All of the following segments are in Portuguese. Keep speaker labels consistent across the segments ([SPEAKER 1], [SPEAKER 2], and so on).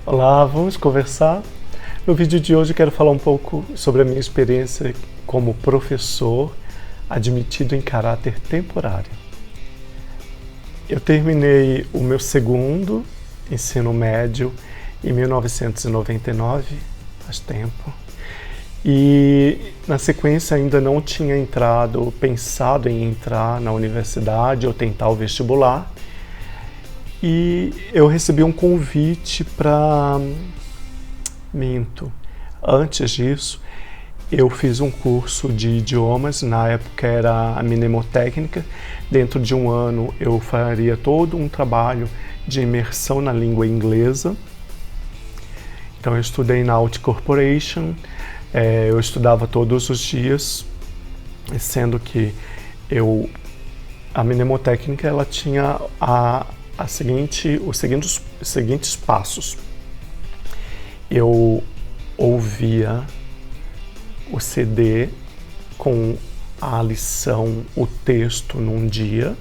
[SPEAKER 1] Olá, vamos conversar? No vídeo de hoje eu quero falar um pouco sobre a minha experiência como professor admitido em caráter temporário. Eu terminei o meu segundo ensino médio em 1999, faz tempo, e na sequência ainda não tinha pensado em entrar na universidade ou tentar o vestibular. E eu recebi um convite para... Minto. Antes disso, eu fiz um curso de idiomas, na época era a mnemotécnica. Dentro de um ano eu faria todo um trabalho de imersão na língua inglesa. Então eu estudei na Out Corporation, eu estudava todos os dias, sendo que a mnemotécnica ela tinha os seguintes passos. Eu ouvia o CD com a lição, o texto num dia,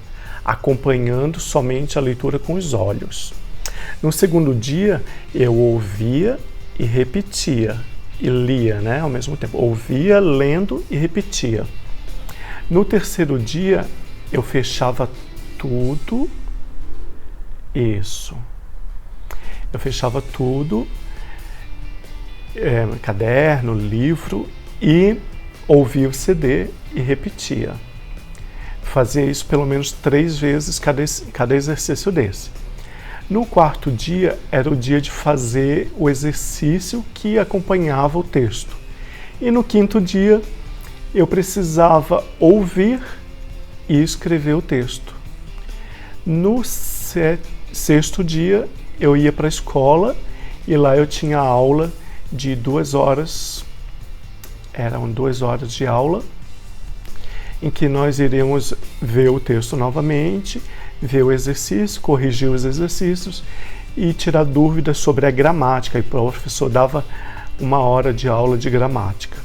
[SPEAKER 1] acompanhando somente a leitura com os olhos. No segundo dia, eu ouvia e repetia, e lia, ao mesmo tempo. Ouvia, lendo e repetia. No terceiro dia, eu fechava tudo. Isso. Eu fechava tudo, caderno, livro, e ouvia o CD e repetia. Fazia isso pelo menos 3 vezes cada exercício desse. No quarto dia era o dia de fazer o exercício que acompanhava o texto. E no quinto dia eu precisava ouvir e escrever o texto. No sexto dia eu ia para a escola e lá eu tinha aula de 2 horas, eram 2 horas de aula, em que nós iríamos ver o texto novamente, ver o exercício, corrigir os exercícios e tirar dúvidas sobre a gramática. E o professor dava 1 hora de aula de gramática.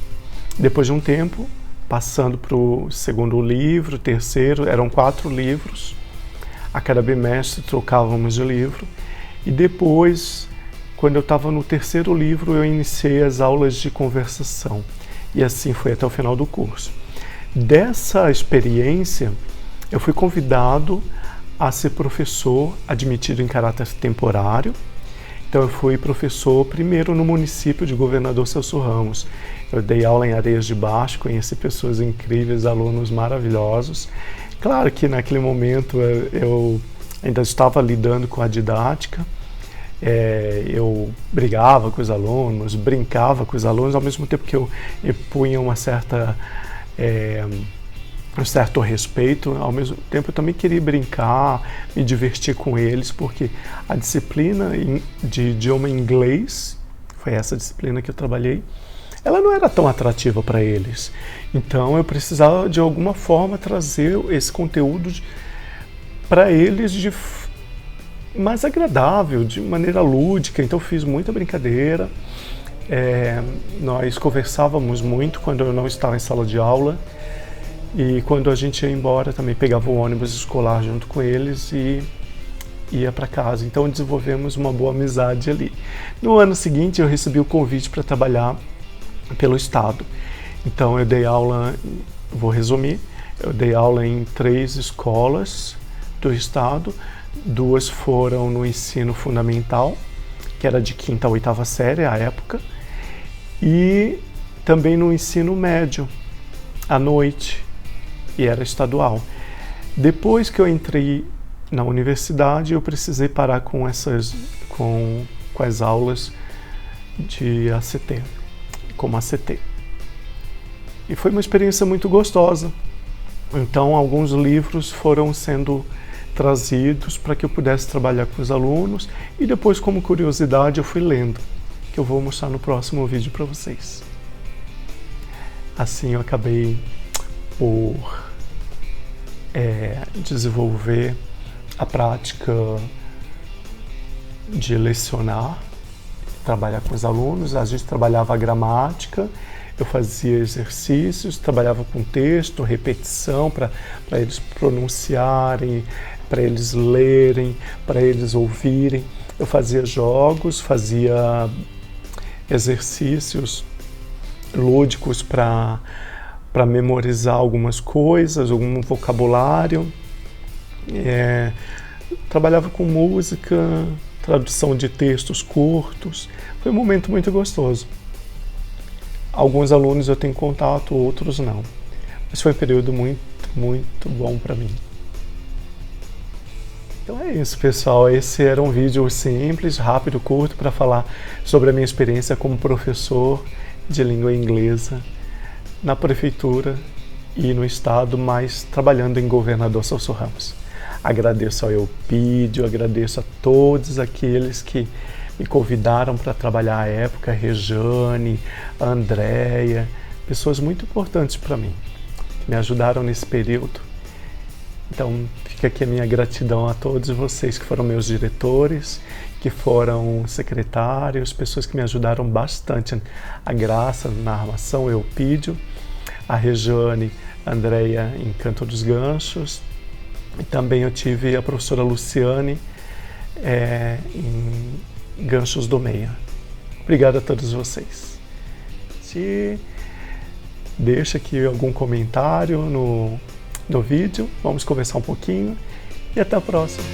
[SPEAKER 1] Depois de um tempo, passando para o segundo livro, terceiro, eram 4 livros. A cada bimestre trocávamos de livro. E depois, quando eu estava no terceiro livro, eu iniciei as aulas de conversação. E assim foi até o final do curso. Dessa experiência, eu fui convidado a ser professor admitido em caráter temporário. Então eu fui professor primeiro no município de Governador Celso Ramos. Eu dei aula em Areias de Baixo, conheci pessoas incríveis, alunos maravilhosos. Claro que naquele momento eu ainda estava lidando com a didática, eu brigava com os alunos, brincava com os alunos, ao mesmo tempo que eu punha um certo respeito, ao mesmo tempo eu também queria brincar, me divertir com eles, porque a disciplina de idioma inglês, foi essa disciplina que eu trabalhei, ela não era tão atrativa para eles. Então eu precisava de alguma forma trazer esse conteúdo para eles de mais agradável, de maneira lúdica. Então eu fiz muita brincadeira, nós conversávamos muito quando eu não estava em sala de aula, e quando a gente ia embora também pegava o ônibus escolar junto com eles e ia para casa. Então desenvolvemos uma boa amizade ali. No ano seguinte eu recebi o convite para trabalhar pelo Estado. Então eu dei aula, vou resumir, eu dei aula em 3 escolas do Estado, 2 foram no ensino fundamental, que era de 5ª a 8ª série à época, e também no ensino médio, à noite, e era estadual. Depois que eu entrei na universidade, eu precisei parar com as aulas de ACT, como ACT. E foi uma experiência muito gostosa. Então, alguns livros foram sendo trazidos para que eu pudesse trabalhar com os alunos, e depois, como curiosidade, eu fui lendo, que eu vou mostrar no próximo vídeo para vocês. Assim eu acabei por desenvolver a prática de lecionar, trabalhar com os alunos. A gente trabalhava a gramática, eu fazia exercícios, trabalhava com texto, repetição, para eles pronunciarem, para eles lerem, para eles ouvirem. Eu fazia jogos, fazia exercícios lúdicos para memorizar algumas coisas, algum vocabulário. Trabalhava com música, tradução de textos curtos. Foi um momento muito gostoso. Alguns alunos eu tenho contato, outros não. Mas foi um período muito, muito bom para mim. Então é isso, pessoal. Esse era um vídeo simples, rápido, curto, para falar sobre a minha experiência como professor de língua inglesa na prefeitura e no estado, mas trabalhando em Governador Celso Ramos. Agradeço ao Eupídio, agradeço a todos aqueles que me convidaram para trabalhar à época, a Rejane, a Andréia, pessoas muito importantes para mim, que me ajudaram nesse período. Então, fica aqui a minha gratidão a todos vocês que foram meus diretores, que foram secretários, pessoas que me ajudaram bastante. A Graça na armação, o Eupídio, a Rejane, a Andréia em Canto dos Ganchos, e também eu tive a professora Luciane em Ganchos do Meia. Obrigado a todos vocês. Deixa aqui algum comentário no vídeo, vamos conversar um pouquinho e até a próxima.